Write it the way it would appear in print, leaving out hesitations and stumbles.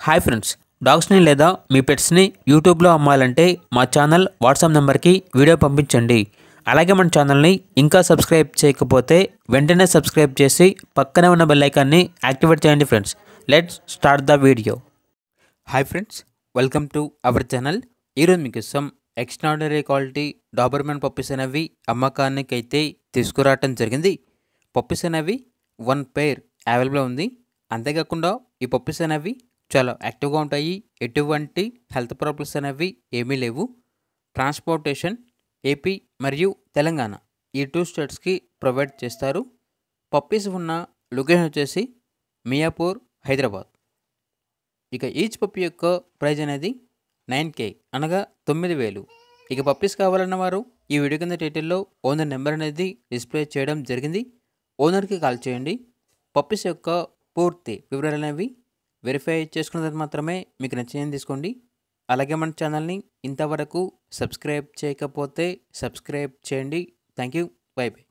Hi friends, డాగ్స్ని లేదా మీ పెట్స్ని యూట్యూబ్లో అమ్మాలంటే మా ఛానల్ వాట్సాప్ నెంబర్కి వీడియో పంపించండి. అలాగే మన ఛానల్ని ఇంకా సబ్స్క్రైబ్ చేయకపోతే వెంటనే సబ్స్క్రైబ్ చేసి పక్కనే ఉన్న బెల్ ఐకాన్ని యాక్టివేట్ చేయండి friends. Let's start the video. Hi friends, welcome to our channel. ఈరోజు మీకోసం ఎక్స్ట్రాడినరీ క్వాలిటీ డాబర్మెన్ పప్పీస్ అనేవి అమ్మకానికి అయితే తీసుకురావటం జరిగింది. పప్పీస్ అనేవి 1 పేర్ అవైలబుల్ ఉంది. అంతేకాకుండా ఈ పప్పీస్ అనేవి చాలా యాక్టివ్గా ఉంటాయి. ఎటువంటి హెల్త్ ప్రాబ్లమ్స్ అనేవి ఏమీ లేవు. ట్రాన్స్పోర్టేషన్ ఏపీ మరియు తెలంగాణ ఈ 2 స్టేట్స్కి ప్రొవైడ్ చేస్తారు. పప్పీస్ ఉన్న లొకేషన్ వచ్చేసి మియాపూర్, హైదరాబాద్. ఇక ఈచ్ పప్పీ యొక్క ప్రైజ్ అనేది 9K అనగా 9,000. ఇక పప్పీస్ కావాలన్న వారు ఈ వీడియో కింద టైటిల్లో ఓనర్ నెంబర్ అనేది డిస్ప్లే చేయడం జరిగింది. ఓనర్కి కాల్ చేయండి. పప్పీస్ యొక్క పూర్తి వివరాలు అనేవి వెరిఫై చేసుకున్న తర్వాత మాత్రమే మీకు నచ్చింది తీసుకోండి. అలాగే మన ఛానల్ని ఇంతవరకు సబ్స్క్రైబ్ చేయకపోతే సబ్స్క్రైబ్ చేయండి. Thank you. By by.